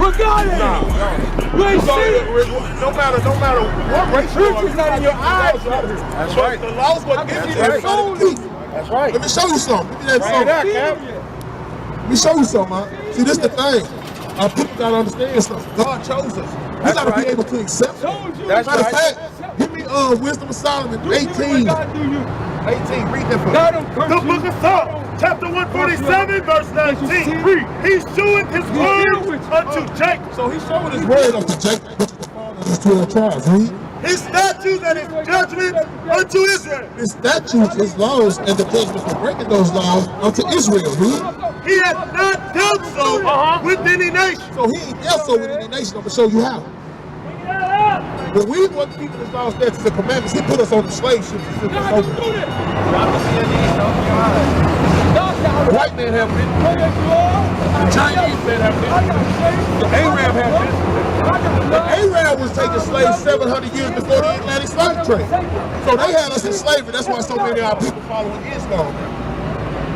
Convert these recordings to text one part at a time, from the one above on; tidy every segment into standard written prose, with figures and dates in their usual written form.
Regardless. You ain't seen it. No matter what race you are, Truth is not in your eyes. That's right. The laws what gives you everybody to keep. That's right. Let me show you something. Give me that Right something. there, Cap. Let me show you something, man. See, this is the thing. Our people gotta understand something. God chose us. We gotta be able to accept it. That's Matter of right. fact, give me Wisdom of Solomon 18. 18, read that for me. The book of Psalms, chapter 147, verse 19. Read. He's showing his word unto Jacob. So he's showing his word unto Jacob, which is the father of his 12 tribes. Read. His statutes and his judgment unto Israel. His statutes, his laws, and the judgments for breaking those laws unto Israel. Read. He hath not done so with any nation. So he ain't done so with any nation. I'm going to show you how. When we want to keep his laws, statutes, and commandments, he put us on the slave ship. The white man have been. The Chinese man have been. The Arab have been. The Arab was taking slaves 700 years before the Atlantic slave trade. So they had us in slavery. That's why so many of our people following Islam.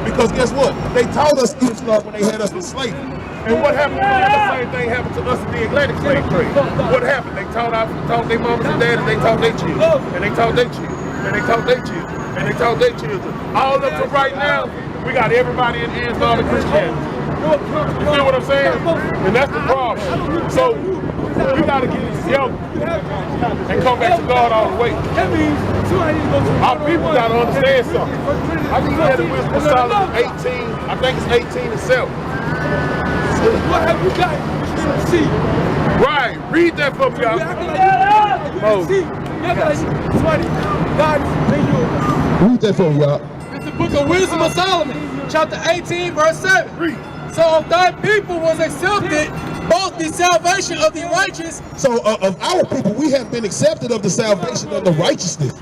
Because guess what? They taught us Islam when they had us in slavery. And what happened? The same thing happened to us in the Atlantic slave trade. What happened? They taught their mamas and daddies, they taught their children. And they taught their children. And they taught their children. And they taught their children. All up to right now, we got everybody in Islam and Christianity. You feel what I'm saying? And that's the problem. So we gotta get it together and come back to God all the way. Our people gotta understand something. I think that it was Solomon 18, I think it's 18 itself. What have you got? See. Right, read that for me, y'all. Read that for me, y'all. It's the book of Wisdom of Solomon, chapter 18, verse 7. Read. So of thy people was accepted both the salvation of the righteous. So of our people, we have been accepted of the salvation of the righteousness.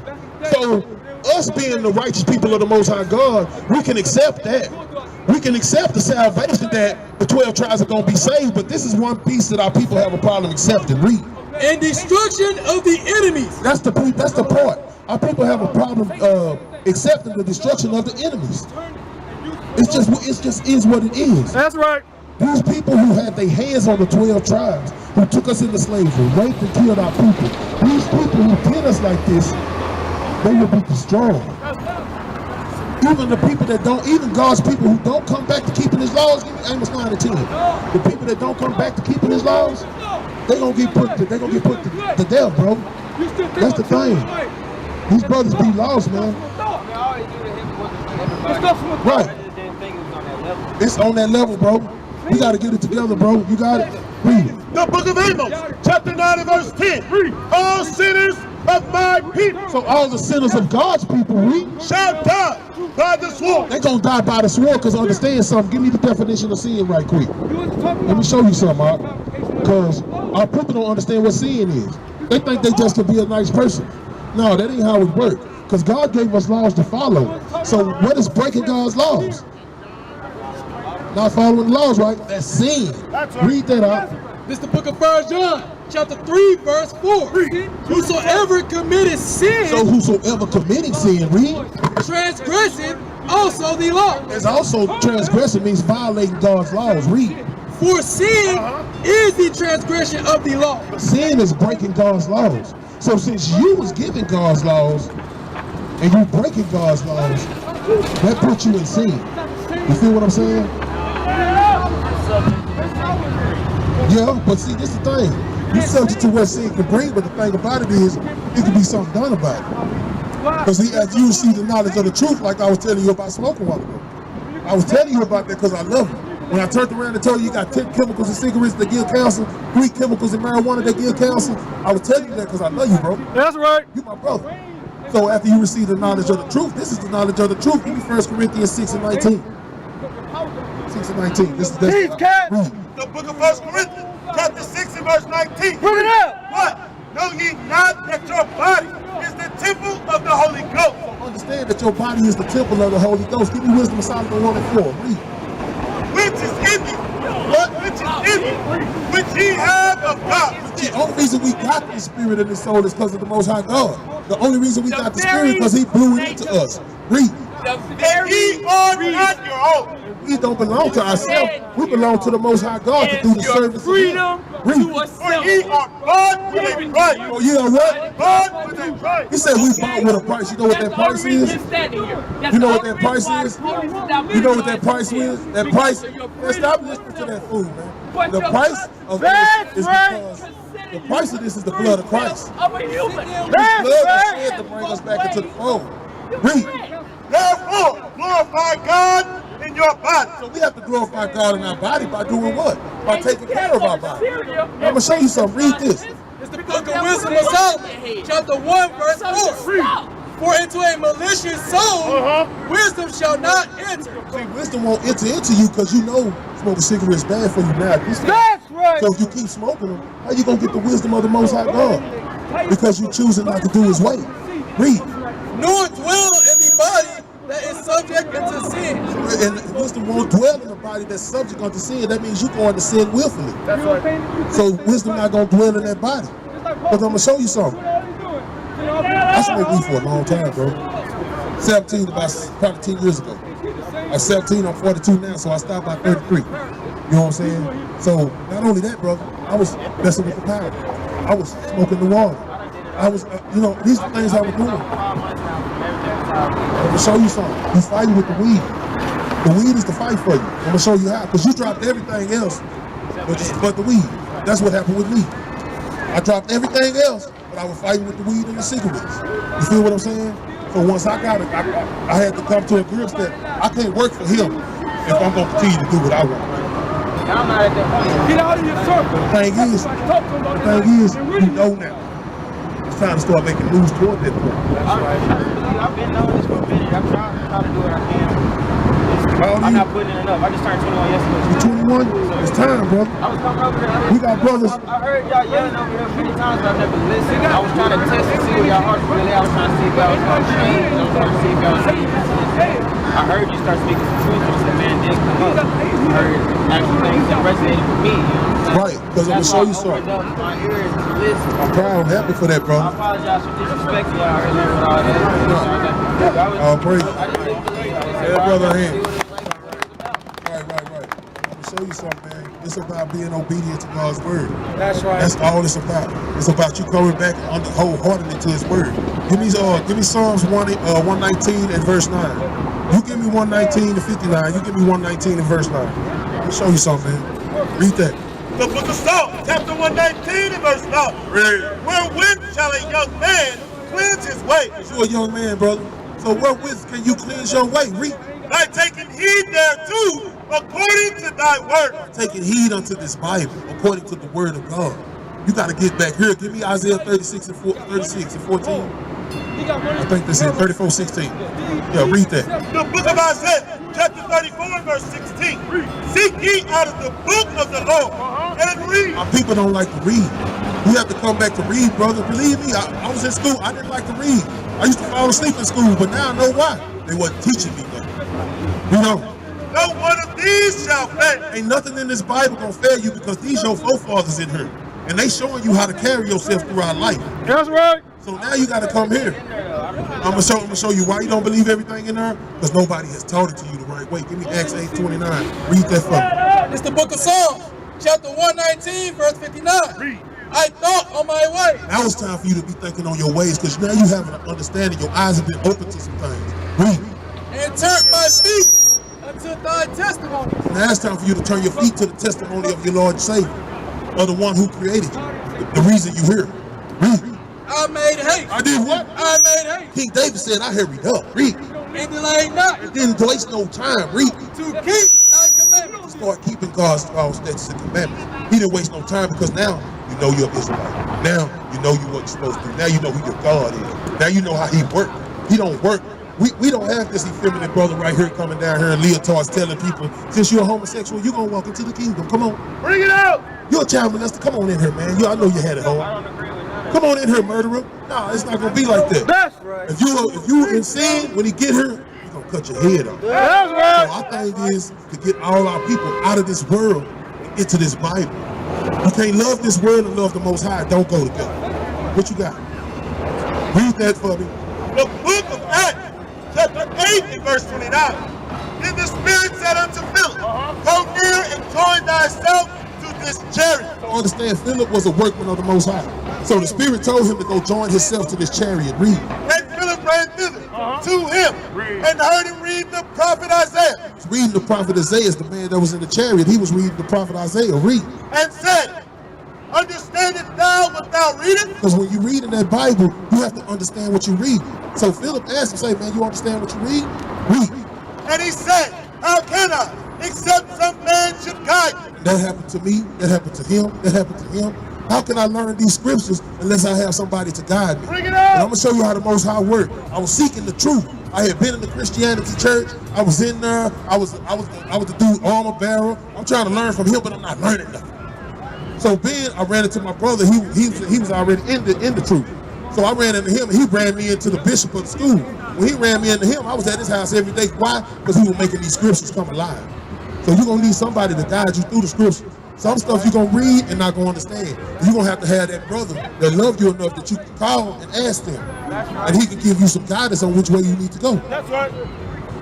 So us being the righteous people of the Most High God, we can accept that. We can accept the salvation that the 12 tribes are going to be saved, but this is one piece that our people have a problem accepting. Read. And destruction of the enemies. That's the part. Our people have a problem accepting the destruction of the enemies. It just is what it is. That's right. These people who had their hands on the 12 tribes, who took us into slavery, raped and killed our people, these people who did us like this, they will be destroyed. Even the people that don't, even God's people who don't come back to keeping his laws, give me Amos 9 and 10. The people that don't come back to keeping his laws, they're gonna get put to death, bro. That's the thing. These brothers be lost, man. Right. It's on that level, bro. We gotta get it together, bro. You got it? Read it. The book of Amos, chapter 9 and verse 10. Read. All sinners of my people. So all the sinners of God's people, read, shall die by the sword. They're gonna die by the sword, because understand something. Give me the definition of sin right quick. Let me show you something, Mark. Because our people don't understand what sin is. They think they just can be a nice person. No, that ain't how it works. Because God gave us laws to follow. So what is breaking God's laws? Not following the laws, right? That's sin. Read that out. This is the book of 1 John, chapter 3, verse 4. Whosoever committed sin. So whosoever committing sin, read. Transgressing also the law. There's also transgressing means violating God's laws. Read. For sin is the transgression of the law. Sin is breaking God's laws. So since you was giving God's laws and you breaking God's laws, that puts you in sin. You feel what I'm saying? Yeah, but see, this is the thing. You're subject to what sin can bring, but the thing about it is, it can be something done about it. Because as you see the knowledge of the truth, like I was telling you about smoking a while ago. I was telling you about that because I love you. When I turned around and told you got 10 chemicals in cigarettes that give cancer, 3 chemicals in marijuana that give cancer, I was telling you that because I love you, bro. That's right. You my brother. So after you receive the knowledge of the truth, this is the knowledge of the truth. Give me 1 Corinthians 6 and 19. 6 and 19. This is the book of 1 Corinthians, chapter 6 and verse 19. Put it up. What? Know ye not that your body is the temple of the Holy Ghost? So understand that your body is the temple of the Holy Ghost. Give me Wisdom of Solomon 1 and 4. Read. Which is in you. What? Which is in you. Which ye have of God. The only reason we got the spirit in the soul is because of the Most High God. The only reason we got the spirit is because he blew it into us. Read. And ye are not your own. We don't belong to ourselves. We belong to the Most High God to do the service. Freedom Read. to For assemble. ye are bought with a price. Oh, you know what? Bought with a price. He said we bought with a price. You know what that price is? You know what that price is? You know what that price is? That price. Man, stop listening to that fool, man. The price of this is because the price of this is the blood of Christ. I'm a human. His blood was shed to bring us back into the fold. Read. Therefore, glorify God in your body. So we have to glorify God in our body by doing what? By taking care of our body. I'm gonna show you something. Read this. It's the book of Wisdom of Solomon, chapter 1, verse 4. For into a malicious soul, wisdom shall not enter. See, wisdom won't enter into you because you know smoking cigarettes bad for you now. That's right. So if you keep smoking them, how you gonna get the wisdom of the Most High God? Because you choosing not to do His way. Read. Nor dwell in the body that is subject unto sin. And wisdom won't dwell in the body that's subject unto sin. That means you going to sin willfully. That's right. So wisdom not gonna dwell in that body. Because I'm gonna show you something. I smoked weed for a long time, bro. 17, about probably 10 years ago. At 17, I'm 42 now, so I stopped by 33. You know what I'm saying? So not only that, brother, I was messing with the powder. I was smoking the water. I was, you know, these are things I was doing. I'm gonna show you something. You fighting with the weed. The weed is the fight for you. I'm gonna show you how, because you dropped everything else, but the weed. That's what happened with me. I dropped everything else, but I was fighting with the weed and the cigarettes. You feel what I'm saying? So once I got it, I had to come to a grip that I can't work for him if I'm gonna continue to do what I want. Get out of your circle. The thing is, you know now. It's time to start making moves toward that point. I've been knowing this for a minute. I'm trying to do what I can. I'm not putting in enough. I just turned 21 yesterday. You 21? It's time, brother. I was coming over here. We got brothers. I heard y'all yelling over here many times, but I've never listened. I was trying to test and see where y'all hearts really. I was trying to see if y'all was trying to change. I was trying to see if y'all was saying. I heard you start speaking some truth, and said, man, didn't come up. I heard actual things that resonated with me. Right, because I'm gonna show you something. My ears to listen. I'm proud and happy for that, I brother. apologize for disrespecting y'all earlier with all that. Oh, praise. I just didn't believe it. Yeah, brother, hand. Right. I'm gonna show you something, man. It's about being obedient to God's word. That's right. That's all it's about. It's about you coming back wholeheartedly to His word. Give me Psalms 119 and verse 9. You give me 119 to 59. You give me 119 and verse 9. Let me show you something, man. Read that. The book of Psalms, chapter 119 and verse 9. Wherewith shall a young man cleanse his way? You're a young man, brother. So wherewith can you cleanse your way? Read. By taking heed thereto, according to thy word. Taking heed unto this Bible, according to the word of God. You got to get back here. Give me Isaiah 36 and 14. I think this is 34:16. Yeah, read that. The book of Isaiah, chapter 34 and verse 16. Seek ye out of the book of the Lord and read. My people don't like to read. You have to come back to read, brother. Believe me, I was in school. I didn't like to read. I used to fall asleep in school, but now I know why. They wasn't teaching me nothing. You know, No one of these shall fail. ain't nothing in this Bible gonna fail you because these your forefathers in here. And they showing you how to carry yourself throughout life. That's right. So now you gotta come here. I'm gonna show you why you don't believe everything in there. Because nobody has taught it to you the right way. Give me Acts 8:29. Read that for me. It's the book of Psalms, chapter 119, verse 59. I thought on my way. Now it's time for you to be thinking on your ways because now you have an understanding. Your eyes have been open to some things. Read. And turn my feet unto thy testimony. Now it's time for you to turn your feet to the testimony of your Lord and Savior, of the one who created you, the reason you here. Read. I made haste. I did what? I made haste. King David said, I hurried up. Read. And delayed not Didn't waste no time. Read. to keep thy commandments. Start keeping God's statutes and commandments. He didn't waste no time because now you know you're Israelite. Now you know what you're supposed to do. Now you know who your God is. Now you know how He works. He don't work. We don't have this effeminate brother right here coming down here in leotards telling people, since you're a homosexual, you're going to walk into the kingdom. Come on. Bring it out. You're a child molester. Come on in here, man. I know you had it hard. Come on in here, murderer. No, it's not going to be like that. That's right. If you in sin, when he get here, he's going to cut your head off. That's right. So our thing is to get all our people out of this world and into this Bible. You can't love this world and love the Most High. Don't go together. What you got? Read that for me. The book of Acts, chapter 8 and verse 29. Then the Spirit said unto Philip, Go near and join thyself to this chariot. Understand, Philip was a workman of the Most High. So the Spirit told him to go join himself to this chariot. Read. And Philip ran thither to him and heard him read the prophet Isaiah. He's reading the prophet Isaiah, the man that was in the chariot. He was reading the prophet Isaiah. Read. And said, understandest thou what thou readest? Because when you read in that Bible, you have to understand what you read. So Philip asked him, say, man, you understand what you read? Read. And he said, how can I, except some man should guide me? And that happened to me, that happened to him, that happened to him. How can I learn these scriptures unless I have somebody to guide me? Bring it And up! I'm gonna show you how the Most High worked. I was seeking the truth. I had been in the Christianity church. I was in there. I was the dude armor bearer. I'm trying to learn from him, but I'm not learning nothing. So then I ran into my brother. He was already in the truth. So I ran into him, and he ran me into the bishop of the school. When he ran me into him, I was at his house every day. Why? Because he was making these scriptures come alive. So you're gonna need somebody to guide you through the scriptures. Some stuff you're gonna read and not gonna understand. You're gonna have to have that brother that loved you enough that you can call and ask them. And he can give you some guidance on which way you need to go. That's right.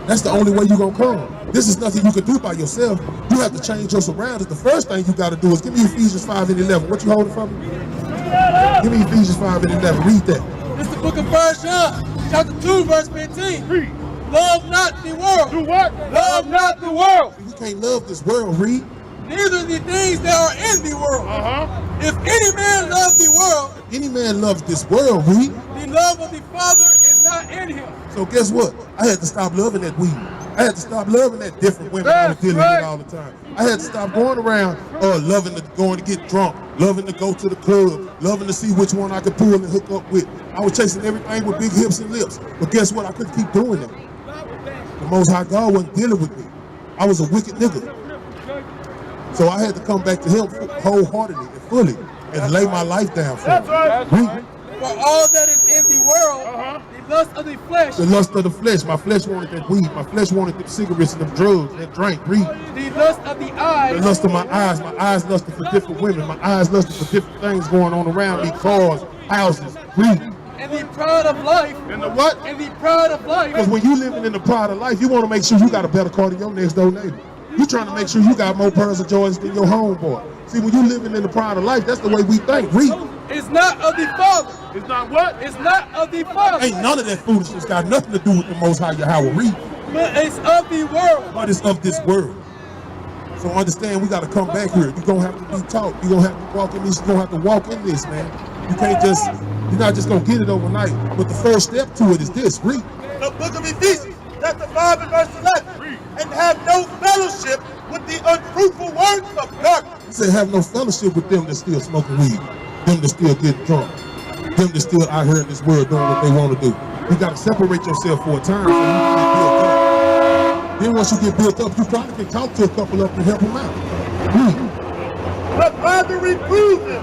That's the only way you're gonna come. This is nothing you can do by yourself. You have to change your surroundings. The first thing you gotta do is give me Ephesians 5 and 11. What you holding from me? Give me Ephesians 5 and 11. Read that. This is the book of 1 John, chapter 2, verse 15. Read. Love not the world. Do what? Love not the world. We can't love this world. Read. Neither the things that are in the world. If any man love the world, Any man loves this world. Read. the love of the Father is not in him. So guess what? I had to stop loving that weed. I had to stop loving that different women I was dealing with all the time. I had to stop going around going to get drunk, loving to go to the club, loving to see which one I could pull and hook up with. I was chasing everything with big hips and lips. But guess what? I couldn't keep doing that. The Most High God wasn't dealing with me. I was a wicked nigga. So I had to come back to him wholeheartedly and fully and lay my life down for him. Read. For all that is in the world, the lust of the flesh, The lust of the flesh. My flesh wanted that weed. My flesh wanted them cigarettes and them drugs, that drink. Read. the lust of the The eyes, lust of my eyes lusted for different women. My eyes lusted for different things going on around me, cars, houses. Read. and the pride of life, And the what? and the pride of life, Because when you living in the pride of life, you want to make sure you got a better car than your next door neighbor. You trying to make sure you got more pearls of joys than your homeboy. See, when you living in the pride of life, that's the way we think. Read. is not of the Father. It's not what? It's not of the Father, Ain't none of that foolishness got nothing to do with the Most High Yahweh. Read. but it's of the world. But it's of this world. So understand, we got to come back here. You're going to have to be taught. You're going to have to walk in this. You're going to have to walk in this, man. You can't just, you're not just going to get it overnight. But the first step to it is this. Read. The book of Ephesians, chapter 5 and verse 11. And have no fellowship with the unfruitful works of darkness. He said, have no fellowship with them that still smoking weed, them that still get drunk, them that still out here in this world doing what they want to do. You got to separate yourself for a time so you can get built up. Then once you get built up, you probably can talk to a couple of them and help them out. But rather reprove them.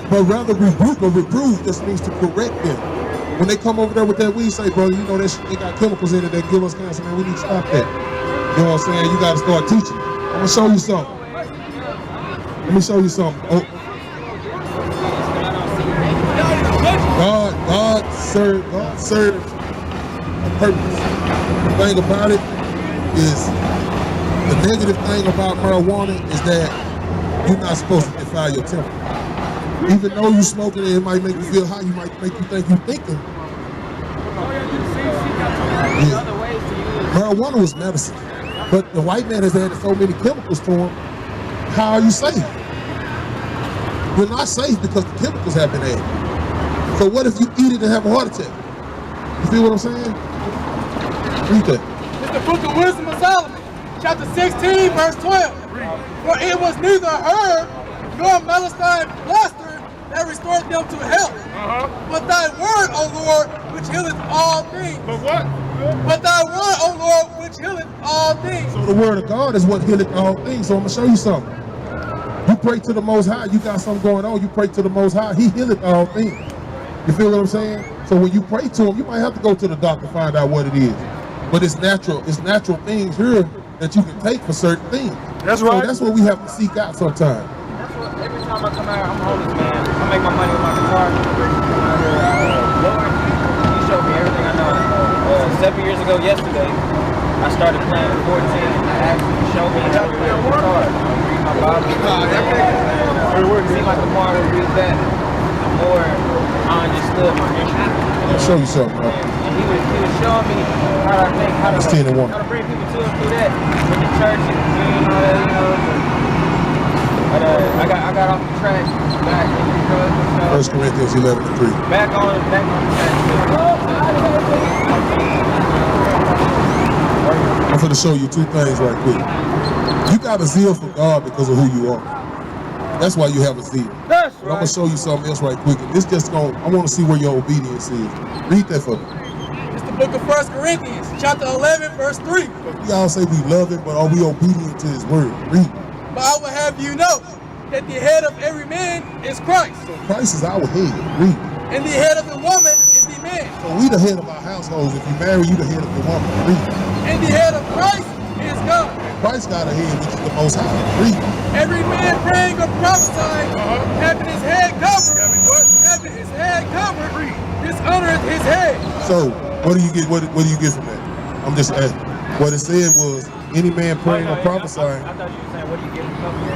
But rather rebuke or reprove just means to correct them. When they come over there with that weed, say, brother, you know that shit, they got chemicals in it that give us cancer, man. We need to stop that. You know what I'm saying? You got to start teaching. I'm going to show you something. Let me show you something. Oh. God served a purpose. The thing about it is, the negative thing about marijuana is that you're not supposed to defile your temple. Even though you're smoking it might make you feel high, you might make you think you're thinking. Yeah. Marijuana was medicine, but the white man has added so many chemicals to him. How are you safe? You're not safe because the chemicals have been added. So what if you eat it and have a heart attack? You feel what I'm saying? Read that. It's the book of Wisdom of Solomon, chapter 16, verse 12. For it was neither herb nor Palestine plaster that restored them to health, but thy word, O Lord, which healeth all things. But what? But thy word, O Lord, which healeth all things. So the word of God is what healeth all things. So I'm going to show you something. You pray to the Most High, you got something going on, you pray to the Most High, He healeth all things. You feel what I'm saying? So when you pray to Him, you might have to go to the doctor to find out what it is. But it's natural things here that you can take for certain things. That's right. So that's what we have to seek out sometimes. That's what, every time I come out, I'm homeless, man. I make my money with my guitar. Lord, He showed me everything I know. 7 years ago yesterday, I started playing at 14. I asked him to show me how to read the card. I'm reading my Bible. It seemed like the more I would read that, the more I understood my mission. I'll show you something, bro. And he was showing me how to think, how to bring people to him through that, with the church and all that, you know. But I got off the track back in the drugs and stuff. 1 Corinthians 11:3. Back on the track. I'm going to show you two things right quick. You got a zeal for God because of who you are. That's why you have a zeal. That's But I'm going to show you something else right quick. And this just going, I want to see where your obedience is. Read that for me. It's the book of 1 Corinthians, chapter 11, verse 3. We all say we love it, but are we obedient to his word? Read. But I will have you know that the head of every man is Christ, So Christ is our head. Read. and the head of the woman is the man, So we the head of our households. If you marry, you the head of the woman. Read. and the head of Christ is God. Christ got a head, which is the most high. Read. Every man praying or prophesying, having his head covered, dishonoreth his head. So what do you get? What do you get from that? I'm just asking. What it said was any man praying or prophesying. I thought you were saying, what do you get from something?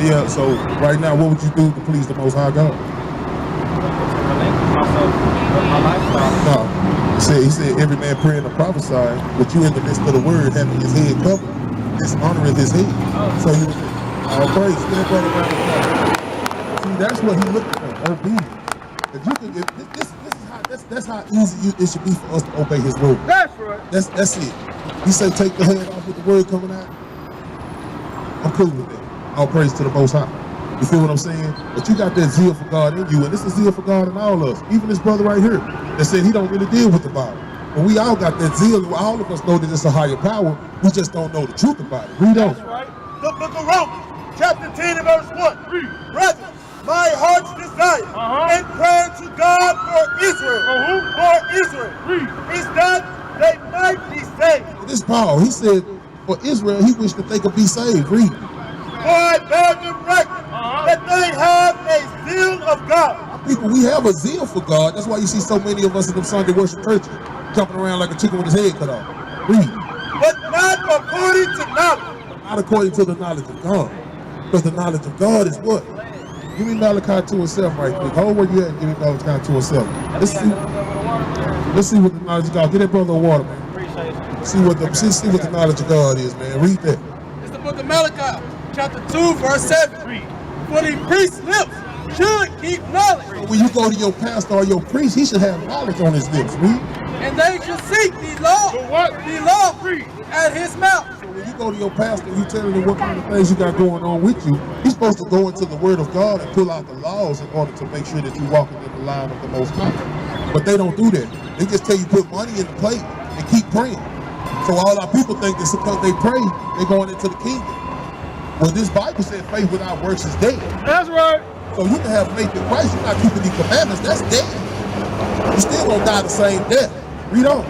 Yeah. So right now, what would you do to please the Most High God? Relinquish myself with my lifestyle. No. He said every man praying or prophesying, but you in the midst of the word having his head covered, dishonoring his head. So you all praise. Get that brother around the corner. See, that's what he looking for. Obedience. If you can get that's how easy it should be for us to obey his word. That's right. That's it. He said take the head off with the word coming out. I'm cool with that. All praise to the Most High. You feel what I'm saying? But you got that zeal for God in you, and this is zeal for God in all of us. Even this brother right here that said he don't really deal with the Bible. But we all got that zeal. All of us know that it's a higher power. We just don't know the truth about it. Read on. That's right. The book of Romans, chapter 10 and verse 1. Brethren, my heart's desire and prayer to God for Israel, is that they might be saved. This Paul, he said, for Israel, he wished that they could be saved. Read. For I bear them record that they have a zeal of God. People, we have a zeal for God. That's why you see so many of us in the Sunday worship churches jumping around like a chicken with his head cut off. Read. But not according to knowledge. Not according to the knowledge of God. Because the knowledge of God is what? Give me Malachi 2:7 right quick. Hold where you at and give me Malachi 2:7. Let's see what the knowledge of God. Get that brother of water, man. See what the knowledge of God is, man. Read that. It's the book of Malachi, chapter 2, verse 7. For the priest's lips should keep knowledge, When you go to your pastor or your priest, he should have knowledge on his lips. Read. and they should seek the law at his mouth. When you go to your pastor, you telling him what kind of things you got going on with you. He's supposed to go into the Word of God and pull out the laws in order to make sure that you're walking in the line of the Most High. But they don't do that. They just tell you put money in the plate and keep praying. So all our people think that because they pray, they're going into the kingdom. Well, this Bible said faith without works is dead. That's right. So you can have faith in Christ, you're not keeping the commandments, that's dead. You still gonna die the same death. Read on.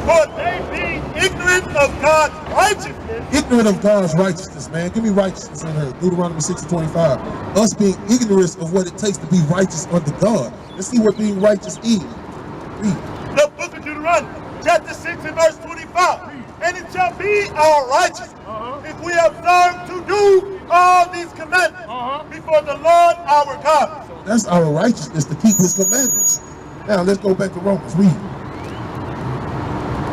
For they being ignorant of God's righteousness. Ignorant of God's righteousness, man. Give me righteousness in her. Deuteronomy 6:25. Us being ignorant of what it takes to be righteous unto God. Let's see what being righteous is. Read. The book of Deuteronomy, chapter 6 and verse 25. And it shall be our righteousness if we observe to do all these commandments before the Lord our God. That's our righteousness, to keep his commandments. Now let's go back to Romans. Read.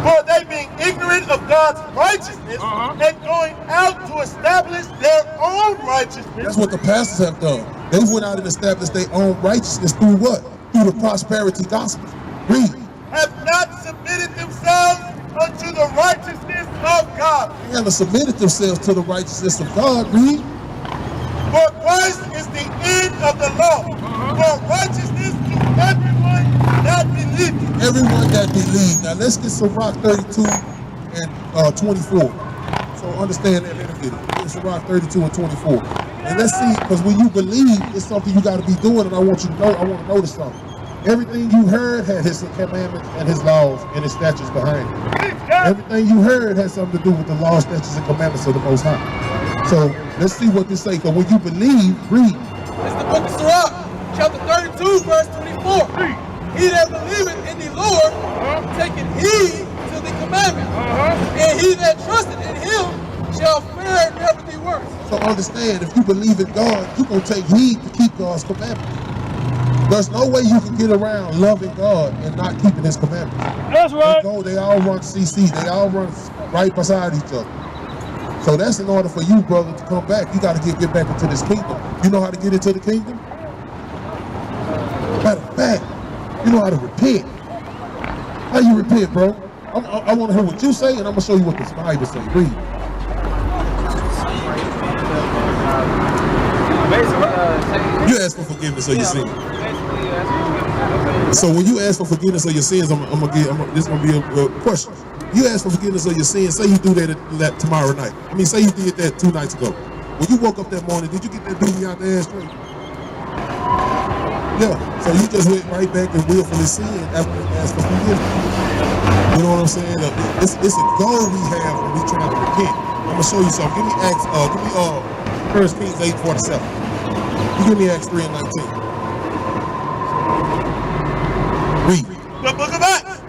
For they being ignorant of God's righteousness and going out to establish their own righteousness. That's what the pastors have done. They went out and established their own righteousness through what? Through the prosperity gospel. Read. Have not submitted themselves unto the righteousness of God. They haven't submitted themselves to the righteousness of God. Read. For Christ is the end of the law, for righteousness to everyone that believeth. Everyone that believes. Now let's get Sirach 32 and 24. So understand that in a minute. Get Sirach 32 and 24. And let's see, because when you believe, it's something you got to be doing, and I want you to know, I want to notice something. Everything you heard had his commandments and his laws and his statutes behind it. Everything you heard had something to do with the laws, statutes, and commandments of the Most High. So let's see what this say. Because when you believe, read. It's the book of Sirach, chapter 32, verse 24. He that believeth in the Lord, taking heed to to the commandment. And he that trusted in him shall fare never be worse. So understand, if you believe in God, you're going to take heed to keep God's commandments. There's no way you can get around loving God and not keeping his commandments. That's right. They all run CC. They all run right beside each other. So that's in order for you, brother, to come back. You got to get back into this kingdom. You know how to get into the kingdom? Matter of fact, you know how to repent. How you repent, bro? I want to hear what you say, and I'm going to show you what this Bible says. Read. You ask for forgiveness of your sins. So when you ask for forgiveness of your sins, this is gonna be a question. You ask for forgiveness of your sins. Say you do that tomorrow night. I mean, say you did that 2 nights ago. When you woke up that morning, did you get that baby out the ashtray? Yeah. So you just went right back and willfully sinned after you asked for forgiveness. You know what I'm saying? It's a goal we have when we try to repent. I'm gonna show you something. Give me 1 Kings 8:47. You give me Acts 3:19. Read. The book of Acts,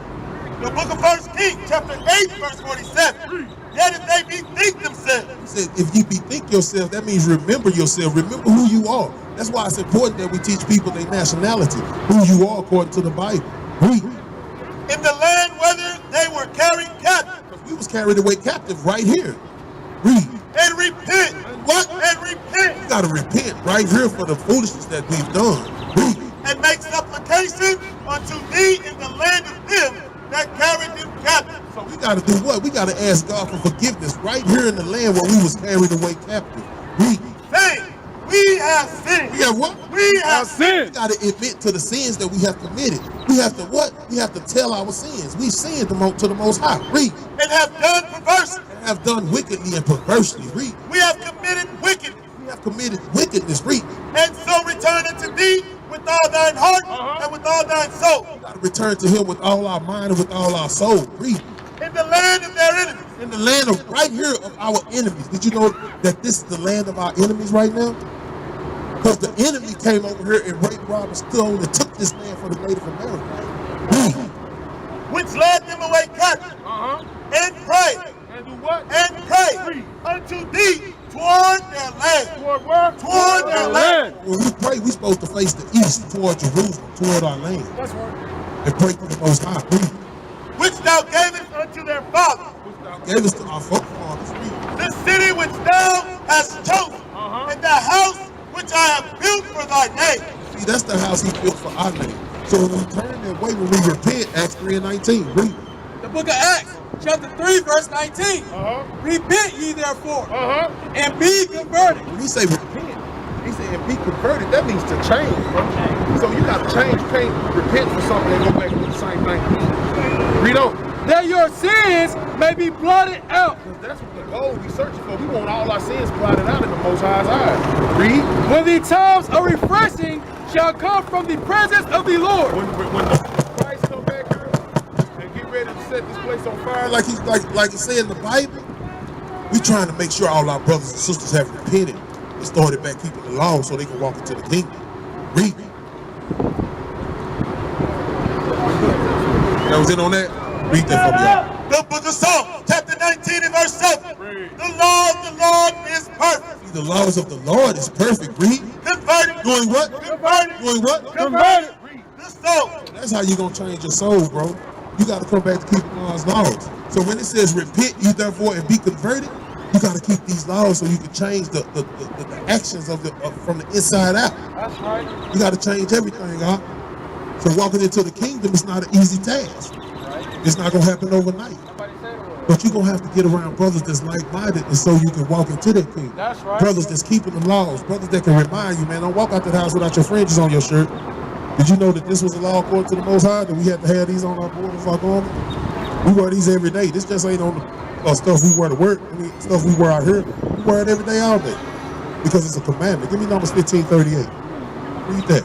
the book of 1 Kings, chapter 8, verse 47. Yet if they bethink themselves. He said, if you bethink yourself, that means remember yourself. Remember who you are. That's why it's important that we teach people their nationality, who you are according to the Bible. Read. In the land whither they were carried captive. We was carried away captive right here. Read. And repent. What? And repent. You gotta repent right here for the foolishness that we've done. Read. And make supplication unto thee in the land of them that carried them captive. So we gotta do what? We gotta ask God for forgiveness right here in the land where we was carried away captive. Read. Saying, we have sinned. We have what? We have sinned. We gotta admit to the sins that we have committed. We have to what? We have to tell our sins. We sinned to the Most High. Read. And have done perversely. And have done wickedly and perversely. Read. We have committed wickedness. We have committed wickedness. Read. And so return unto thee with all thine heart and with all thine soul. We gotta return to him with all our mind and with all our soul. Read. In the land of their enemies. In the land of right here of our enemies. Did you know that this is the land of our enemies right now? Because the enemy came over here and raped, robbed, and stole and took this land for the Native Americans. Read. Which led them away captive. And pray. And do what? And pray unto thee toward their land. Toward where? Toward their land. When we pray, we're supposed to face the east toward Jerusalem, toward our land. That's right. And pray to the Most High. Read. Which thou gavest unto their fathers. Gave us to our forefathers. Read. The city which thou hast chosen. And the house which I have built for thy name. See, that's the house he built for our name. So when we turn that way, when we repent, Acts 3:19, read. The book of Acts, chapter 3, verse 19. Repent ye therefore, and be converted. When he say repent, he said and be converted, that means to change, bro. So you got to change. You can't repent for something and go back and do the same thing. Read on. That your sins may be blotted out. That's what the goal we searching for. We want all our sins blotted out in the Most High's eyes. Read. When the times of refreshing shall come from the presence of the Lord. When the Christ come back here and get ready to set this place on fire, like it said in the Bible, we trying to make sure all our brothers and sisters have repented and started back keeping the law so they can walk into the kingdom. Read. That was it on that? Read that for me, y'all. The book of Psalms, chapter 19 and verse 7. The law of the Lord is perfect. The laws of the Lord is perfect. Read. Converted. Doing what? Converted. Doing what? Converted. The soul. That's how you gonna change your soul, bro. You gotta come back to keep God's laws. So when it says repent ye therefore and be converted, you gotta keep these laws so you can change the actions from the inside out. That's right. You gotta change everything, huh? So walking into the kingdom is not an easy task. It's not gonna happen overnight. But you're gonna have to get around brothers that's like-minded and so you can walk into that kingdom. That's right. Brothers that's keeping the laws, brothers that can remind you, man, don't walk out the house without your fringes on your shirt. Did you know that this was a law according to the Most High, that we had to have these on our borders, our garment? We wear these every day. This just ain't on the stuff we wear to work. I mean, stuff we wear out here. We wear it every day, all day. Because it's a commandment. Give me Numbers 15:38. Read that.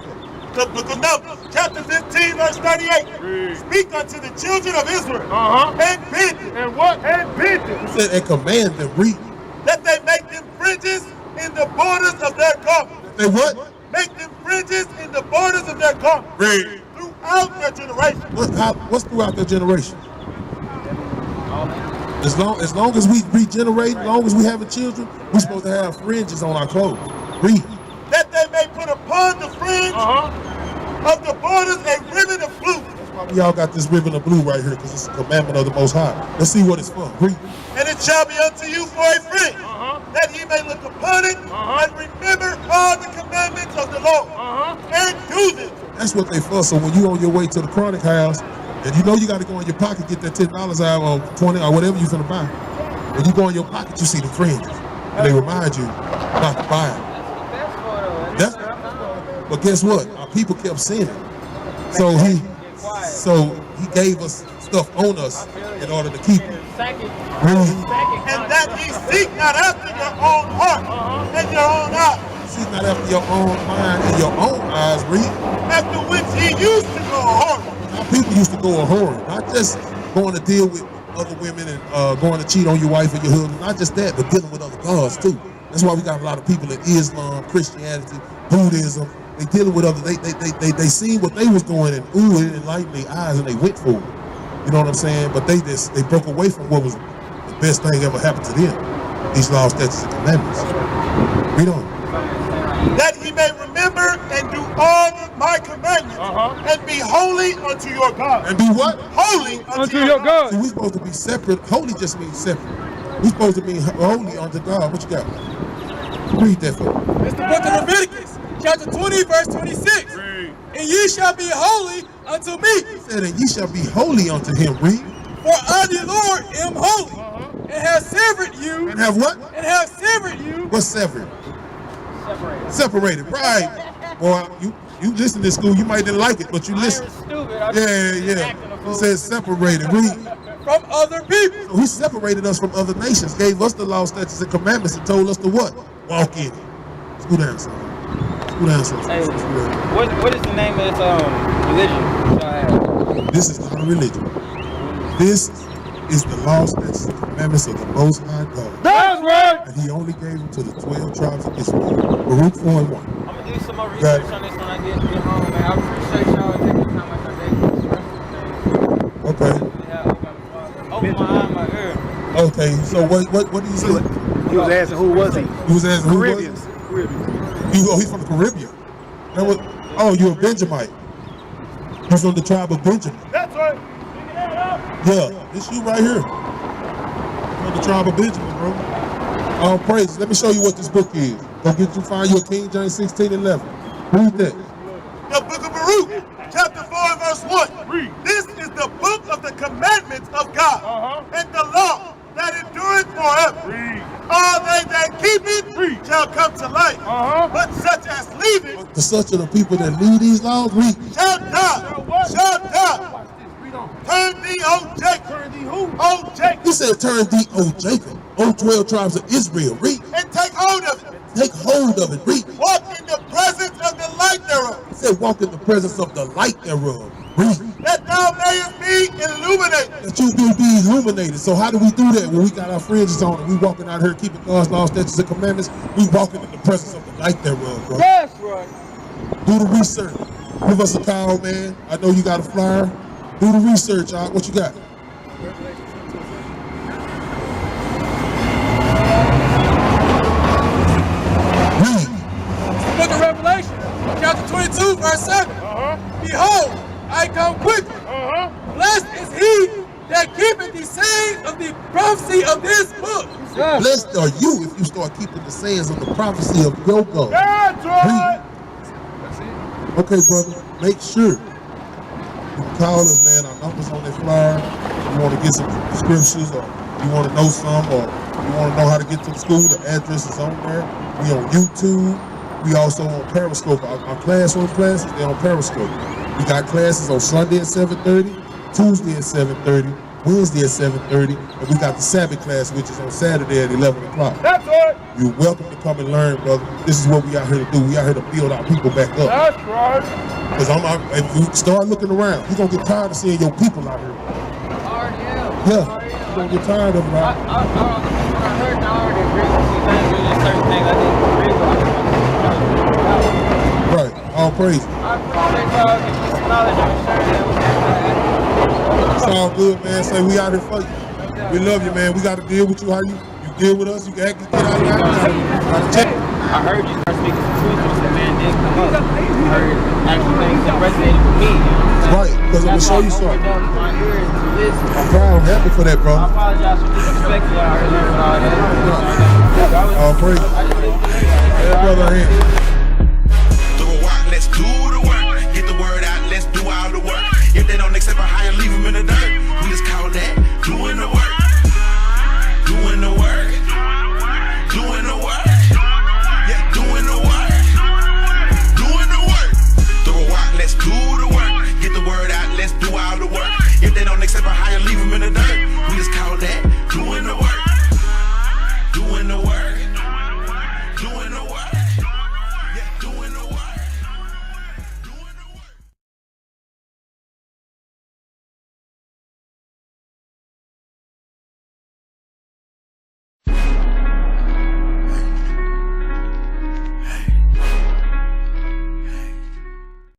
The book of Numbers, chapter 15, verse 38. Speak unto the children of Israel. And bid them. And what? And bid them. It said, and command them, read. That they make them fringes in the borders of their garment. They what? Make them fringes in the borders of their garment. Read. Throughout their generation. What's throughout their generation? As long as we regenerate, as long as we having children, we're supposed to have fringes on our clothes. Read. That they may put upon the fringe of the borders a ribbon of blue. That's why we all got this ribbon of blue right here, because it's a commandment of the Most High. Let's see what it's for. Read. And it shall be unto you for a fringe, that ye may look upon it and remember all the commandments of the Lord and do them. That's what they for. So when you on your way to the Chronic House, and you know you got to go in your pocket, get that $10 out or 20 or whatever you're gonna buy. When you go in your pocket, you see the fringes, and they remind you not to buy them. But guess what? Our people kept sinning. So he gave us stuff on us in order to keep it. And that ye seek not after your own heart and your own eyes. Seek not after your own mind and your own eyes, read. After which ye used to go whoring. Our people used to go a-whoring, not just going to deal with other women and going to cheat on your wife and your husband, not just that, but dealing with other gods too. That's why we got a lot of people in Islam, Christianity, Buddhism. They dealing with other. They seen what they was doing, and ooh, it enlightened their eyes, and they went for it. You know what I'm saying? But they broke away from what was the best thing ever happened to them. These laws, statutes, and commandments. Read on. That ye may remember and do all my commandments, and be holy unto your God. And be what? Holy unto your God. See, we supposed to be separate. Holy just means separate. We supposed to be holy unto God. What you got? Read that for me. It's the book of Leviticus, chapter 20, verse 26. Read. And ye shall be holy unto me. He said, and ye shall be holy unto him. Read. For I, the Lord, am holy, and have severed you. And have what? And have severed you. What's severed? Separated. Right. Boy, you listen to school, you might didn't like it, but you listen. Yeah. He says separated. Read. From other people. So he separated us from other nations, gave us the law, statutes, and commandments, and told us to what? Walk in it. School down, son. School down, son. Hey, what is the name of this religion? This is not a religion. This is the law, statutes, and commandments of the Most High God. That's right. And he only gave them to the 12 tribes of Israel. Baruch 4:1. I'm gonna do some more research on this when I get home, man. I appreciate y'all taking the time out your day to Okay. open my eye, my ear. Okay. So what do you say? He was asking who was he? He was asking who Caribbeans. was he? He's from the Caribbean. That was, oh, you're a Benjamite. He's from the tribe of Benjamin. That's right. Yeah, it's you right here. From the tribe of Benjamin, bro. All praise. Let me show you what this book is. Go find you a King James 16:11. Read that. The book of Baruch, chapter 4, verse 1. Read. This is the book of the commandments of God and the law that endureth forever. Read. All they that keep it shall come to life, but such as leave it To such of the people that lead these laws, read. shall die. Shall die. Turn thee, O Jacob. Turn thee who? O Jacob. He said, turn thee, O Jacob, O 12 tribes of Israel. Read. And take hold of it. Take hold of it. Read. Walk in the presence of the light thereof. He said, walk in the presence of the light thereof. Read. That thou mayest be illuminated. That you will be illuminated. So how do we do that when we got our fringes on and we walking out here keeping God's laws, statutes, and commandments? We walking in the presence of the light thereof, bro. That's right. Do the research. Give us a call, man. I know you got a flyer. Do the research, y'all. What you got? Read. Book of Revelation, chapter 22, verse 7. Behold, I come quickly. Blessed is he that keepeth the sayings of the prophecy of this book. Blessed are you if you start keeping the sayings of the prophecy of your God. That's right. Okay, brother, make sure you can call us, man. Our number's on that flyer. If you want to get some scriptures, or you want to know some, or you want to know how to get to the school, the address is on there. We on YouTube. We also on Periscope. Our classroom classes, they're on Periscope. We got classes on Sunday at 7:30, Tuesday at 7:30, Wednesday at 7:30, and we got the Sabbath class, which is on Saturday at 11 o'clock. That's right. You're welcome to come and learn, brother. This is what we out here to do. We out here to build our people back up. That's right. Because if you start looking around, you're going to get tired of seeing your people out here. Yeah, you're going to get tired of it. I heard I already agree with you. There's certain things I didn't agree with. Right, all praise. I appreciate y'all giving me some knowledge and sharing that with me. It's all good, man. Say we out here for you. We love you, man. We got to deal with you how you deal with us. You can act, get out of here. Gotta check. I heard you start speaking some truth and said, man, didn't come up. I heard actually things that resonated with me. You know what I'm saying? Right, because I'm going to show you something. My ears to listen. I'm proud. I'm happy for that, bro. I apologize for disrespecting y'all earlier with all that. All praise. Brother, here.